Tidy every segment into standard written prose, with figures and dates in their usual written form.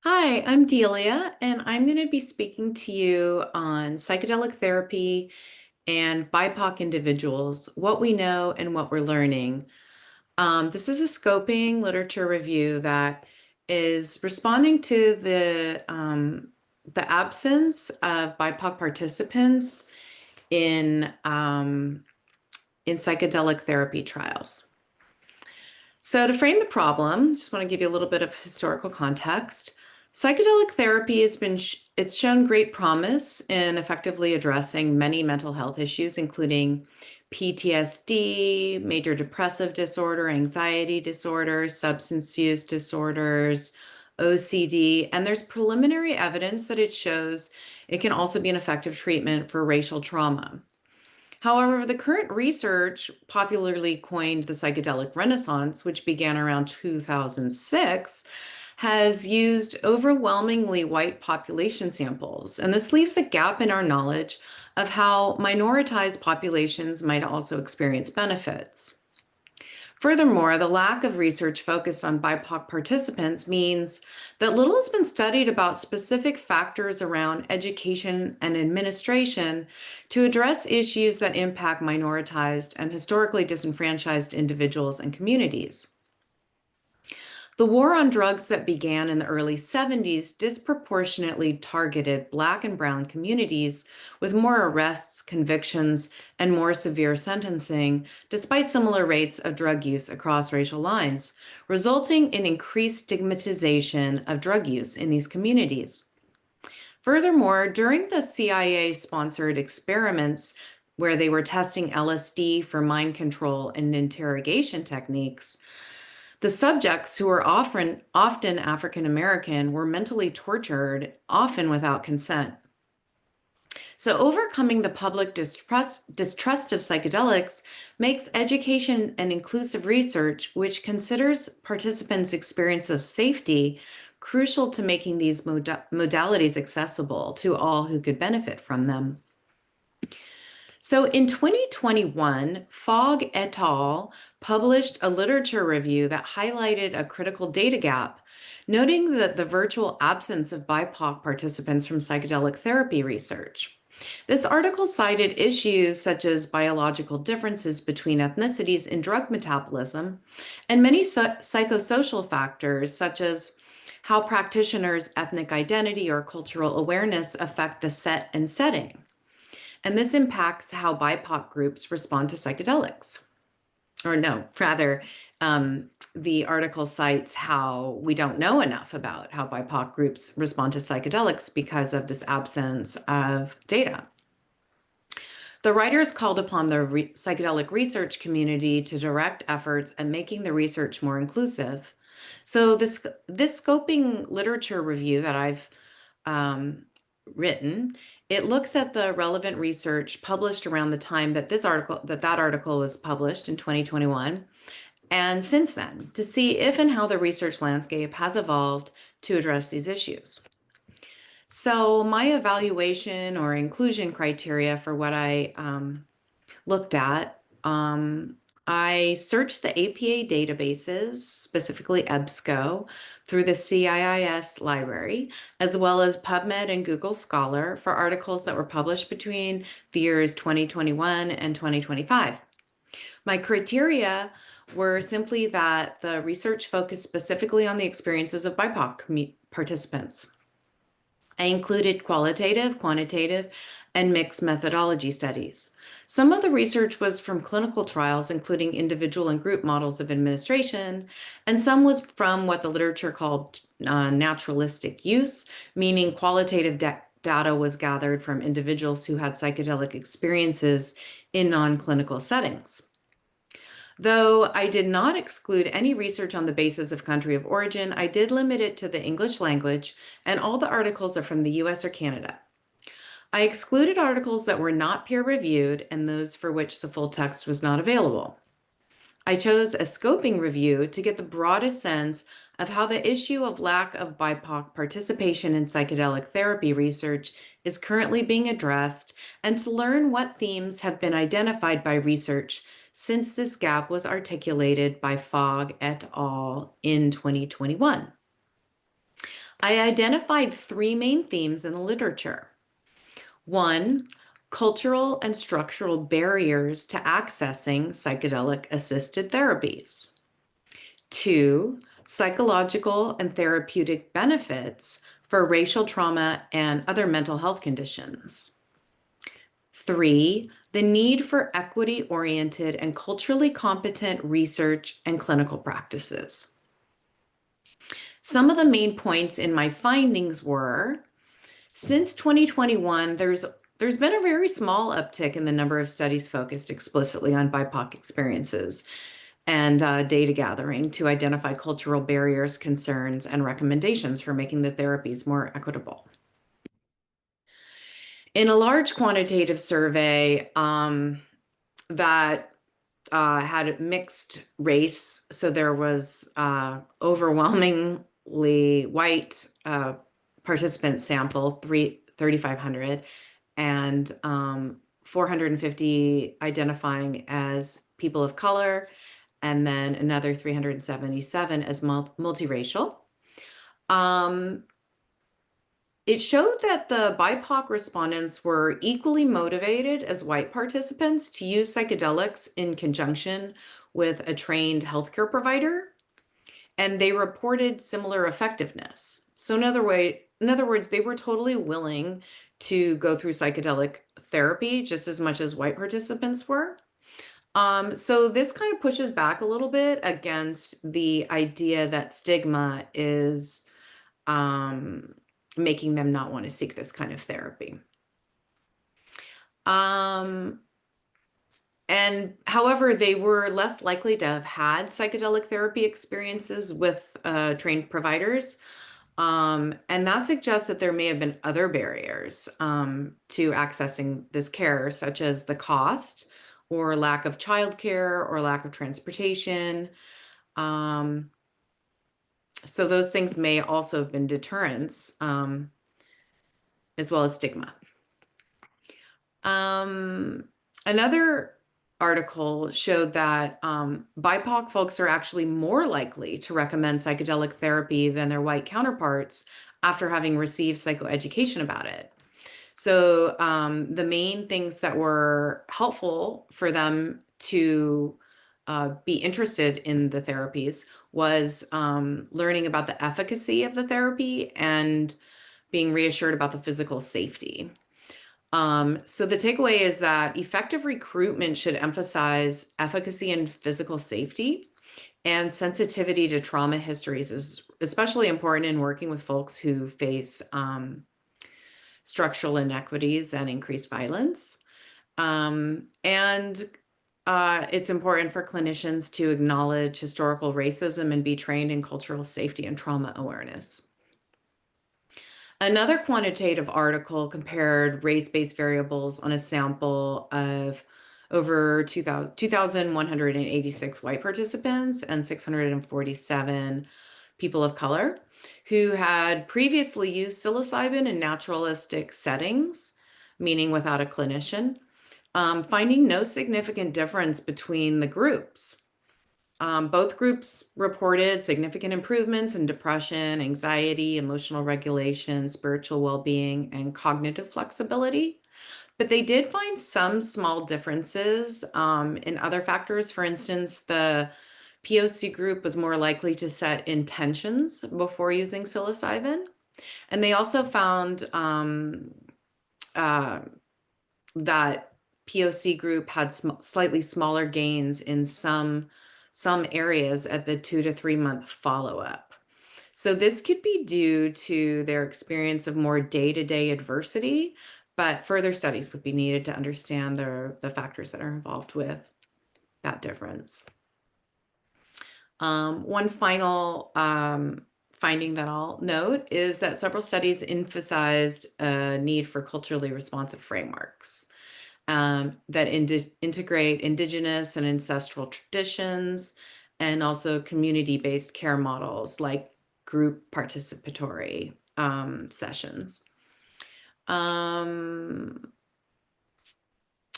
Hi, I'm Delia, and I'm going to be speaking to you on psychedelic therapy and BIPOC individuals, what we know and what we're learning. This is a scoping literature review that is responding to the absence of BIPOC participants in in psychedelic therapy trials. So, to frame the problem, just want to give you a little bit of historical context. Psychedelic therapy it's shown great promise in effectively addressing many mental health issues, including PTSD, major depressive disorder, anxiety disorder, substance use disorders, OCD, and there's preliminary evidence that it shows it can also be an effective treatment for racial trauma. However, the current research, popularly coined the psychedelic renaissance, which began around 2006, has used overwhelmingly white population samples. And this leaves a gap in our knowledge of how minoritized populations might also experience benefits. Furthermore, the lack of research focused on BIPOC participants means that little has been studied about specific factors around education and administration to address issues that impact minoritized and historically disenfranchised individuals and communities. The war on drugs that began in the early 70s disproportionately targeted Black and Brown communities with more arrests, convictions, and more severe sentencing, despite similar rates of drug use across racial lines, resulting in increased stigmatization of drug use in these communities. Furthermore, during the CIA-sponsored experiments where they were testing LSD for mind control and interrogation techniques, the subjects, who were often African American, were mentally tortured, often without consent. So, overcoming the public distrust of psychedelics makes education and inclusive research, which considers participants' experience of safety, crucial to making these modalities accessible to all who could benefit from them. So in 2021, Fogg et al. Published a literature review that highlighted a critical data gap, noting that the virtual absence of BIPOC participants from psychedelic therapy research. This article cited issues such as biological differences between ethnicities in drug metabolism and many psychosocial factors such as how practitioners' ethnic identity or cultural awareness affect the set and setting. And this impacts how BIPOC groups respond to psychedelics. Or no, rather, the article cites how we don't know enough about how BIPOC groups respond to psychedelics because of this absence of data. The writers called upon the psychedelic research community to direct efforts at making the research more inclusive. So this scoping literature review that I've written, it looks at the relevant research published around the time that that article was published in 2021, and since then, to see if and how the research landscape has evolved to address these issues. So my evaluation or inclusion criteria for what I looked at, I searched the APA databases, specifically EBSCO, through the CIIS library, as well as PubMed and Google Scholar for articles that were published between the years 2021 and 2025. My criteria were simply that the research focused specifically on the experiences of BIPOC participants. I included qualitative, quantitative, and mixed methodology studies. Some of the research was from clinical trials, including individual and group models of administration, and some was from what the literature called naturalistic use, meaning qualitative data was gathered from individuals who had psychedelic experiences in non-clinical settings. Though I did not exclude any research on the basis of country of origin, I did limit it to the English language, and all the articles are from the US or Canada. I excluded articles that were not peer-reviewed and those for which the full text was not available. I chose a scoping review to get the broadest sense of how the issue of lack of BIPOC participation in psychedelic therapy research is currently being addressed and to learn what themes have been identified by research since this gap was articulated by Fogg et al. In 2021. I identified three main themes in the literature. One, cultural and structural barriers to accessing psychedelic assisted therapies. Two, psychological and therapeutic benefits for racial trauma and other mental health conditions. Three, the need for equity-oriented and culturally competent research and clinical practices. Some of the main points in my findings were, since 2021, there's been a very small uptick in the number of studies focused explicitly on BIPOC experiences and data gathering to identify cultural barriers, concerns, and recommendations for making the therapies more equitable. In a large quantitative survey that had mixed race, so there was overwhelmingly white participant sample, 3,500, and 450 identifying as people of color, and then another 377 as multiracial. It showed that the BIPOC respondents were equally motivated as white participants to use psychedelics in conjunction with a trained healthcare provider, and they reported similar effectiveness. So in other words, they were totally willing to go through psychedelic therapy just as much as white participants were. So this kind of pushes back a little bit against the idea that stigma is making them not want to seek this kind of therapy. And however, they were less likely to have had psychedelic therapy experiences with trained providers. And that suggests that there may have been other barriers to accessing this care, such as the cost or lack of childcare or lack of transportation. So those things may also have been deterrents, as well as stigma. Another article showed that BIPOC folks are actually more likely to recommend psychedelic therapy than their white counterparts after having received psychoeducation about it. So the main things that were helpful for them to be interested in the therapies was learning about the efficacy of the therapy and being reassured about the physical safety. So the takeaway is that effective recruitment should emphasize efficacy and physical safety, and sensitivity to trauma histories is especially important in working with folks who face structural inequities and increased violence. And it's important for clinicians to acknowledge historical racism and be trained in cultural safety and trauma awareness. Another quantitative article compared race-based variables on a sample of over 2,186 white participants and 647 people of color who had previously used psilocybin in naturalistic settings, meaning without a clinician, finding no significant difference between the groups. Both groups reported significant improvements in depression, anxiety, emotional regulation, spiritual well-being, and cognitive flexibility. But they did find some small differences in other factors. For instance, the POC group was more likely to set intentions before using psilocybin. And they also found that POC group had slightly smaller gains in some areas at the 2 to 3 month follow-up. So this could be due to their experience of more day-to-day adversity, but further studies would be needed to understand the factors that are involved with that difference. One final finding that I'll note is that several studies emphasized a need for culturally responsive frameworks that integrate indigenous and ancestral traditions, and also community-based care models like group participatory sessions.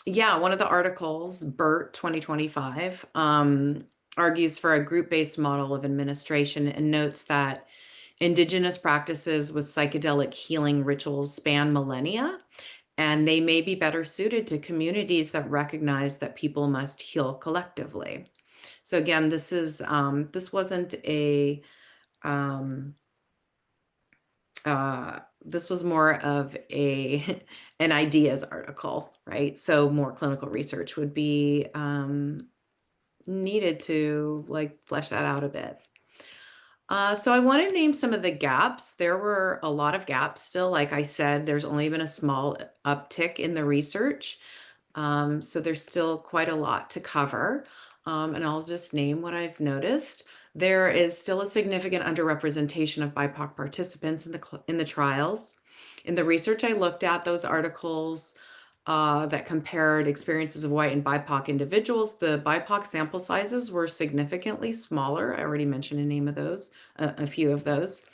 Yeah, one of the articles, BERT 2025, argues for a group-based model of administration and notes that Indigenous practices with psychedelic healing rituals span millennia, and they may be better suited to communities that recognize that people must heal collectively. So again, this wasn't a um, this was more of a an ideas article, right? So more clinical research would be needed to like flesh that out a bit. So I want to name some of the gaps. There were a lot of gaps still. Like I said, there's only been a small uptick in the research. So there's still quite a lot to cover. And I'll just name what I've noticed. There is still a significant underrepresentation of BIPOC participants in the trials. In the research I looked at, those articles that compared experiences of white and BIPOC individuals, the BIPOC sample sizes were significantly smaller. I already mentioned a few of those.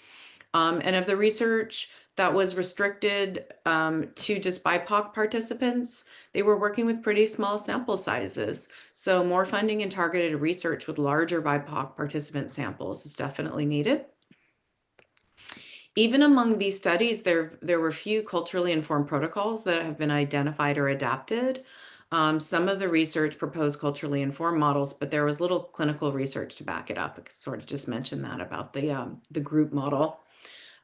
And of the research that was restricted to just BIPOC participants, they were working with pretty small sample sizes. So more funding and targeted research with larger BIPOC participant samples is definitely needed. Even among these studies, there were few culturally informed protocols that have been identified or adapted. Some of the research proposed culturally informed models, but there was little clinical research to back it up. I sort of just mentioned that about the group model.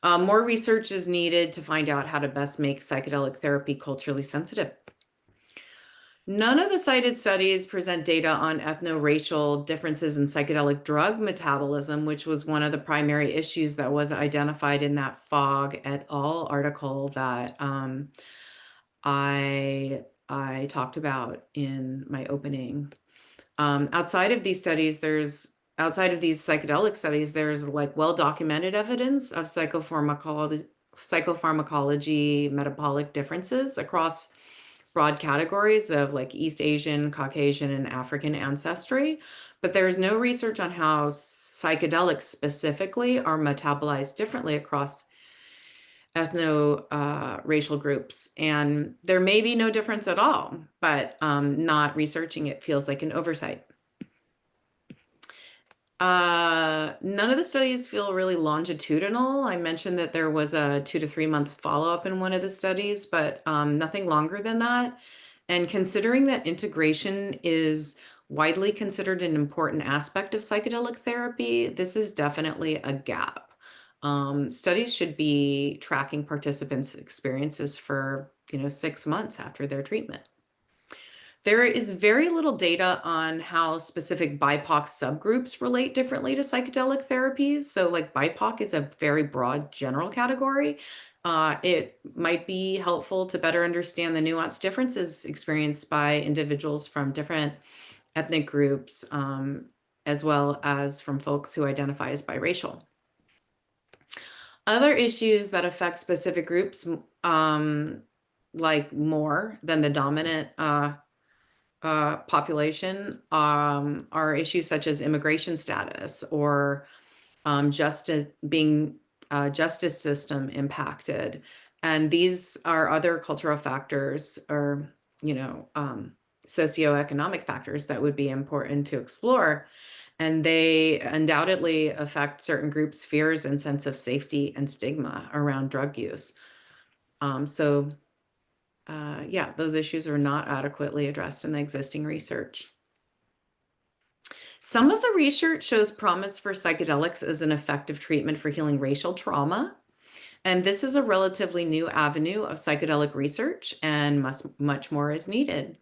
More research is needed to find out how to best make psychedelic therapy culturally sensitive. None of the cited studies present data on ethno-racial differences in psychedelic drug metabolism, which was one of the primary issues that was identified in that Fogg et al. Article that I talked about in my opening. Outside of these psychedelic studies, there's like well-documented evidence of psychopharmacology metabolic differences across broad categories of like East Asian, Caucasian, and African ancestry, but there is no research on how psychedelics specifically are metabolized differently across racial groups. And there may be no difference at all, but not researching it feels like an oversight. None of the studies feel really longitudinal. I mentioned that there was a 2 to 3 month follow-up in one of the studies, but nothing longer than that. And considering that integration is widely considered an important aspect of psychedelic therapy, this is definitely a gap. Studies should be tracking participants' experiences for 6 months after their treatment. There is very little data on how specific BIPOC subgroups relate differently to psychedelic therapies. So like BIPOC is a very broad general category. It might be helpful to better understand the nuanced differences experienced by individuals from different ethnic groups, as well as from folks who identify as biracial. Other issues that affect specific groups, like more than the dominant population, are issues such as immigration status or justice system impacted. And these are other cultural factors or, socioeconomic factors that would be important to explore. And they undoubtedly affect certain groups' fears and sense of safety and stigma around drug use. Yeah, those issues are not adequately addressed in the existing research. Some of the research shows promise for psychedelics as an effective treatment for healing racial trauma. And this is a relatively new avenue of psychedelic research, and much more is needed.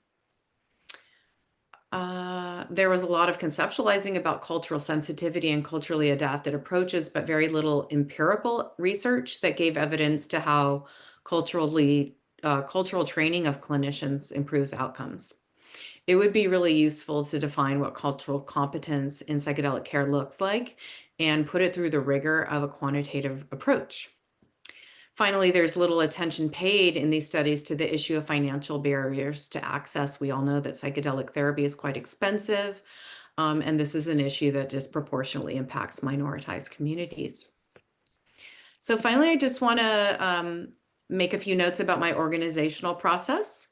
There was a lot of conceptualizing about cultural sensitivity and culturally adapted approaches, but very little empirical research that gave evidence to how cultural training of clinicians improves outcomes. It would be really useful to define what cultural competence in psychedelic care looks like and put it through the rigor of a quantitative approach. Finally, there's little attention paid in these studies to the issue of financial barriers to access. We all know that psychedelic therapy is quite expensive, and this is an issue that disproportionately impacts minoritized communities. So finally, I just want to make a few notes about my organizational process.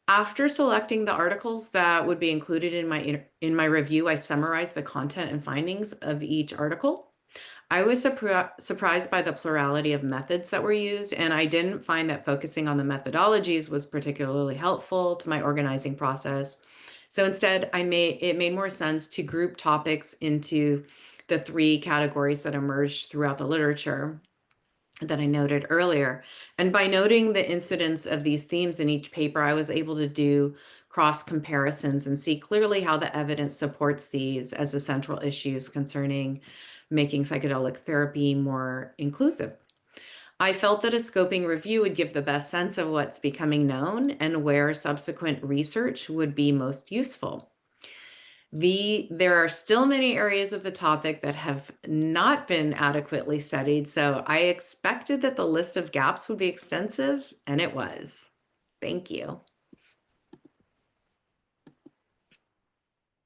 After selecting the articles that would be included in my review, I summarize the content and findings of each article. I was surprised by the plurality of methods that were used, and I didn't find that focusing on the methodologies was particularly helpful to my organizing process. So instead, it made more sense to group topics into the three categories that emerged throughout the literature that I noted earlier. And by noting the incidence of these themes in each paper, I was able to do cross comparisons and see clearly how the evidence supports these as the central issues concerning making psychedelic therapy more inclusive. I felt that a scoping review would give the best sense of what's becoming known and where subsequent research would be most useful. There are still many areas of the topic that have not been adequately studied, so I expected that the list of gaps would be extensive, and it was. Thank you.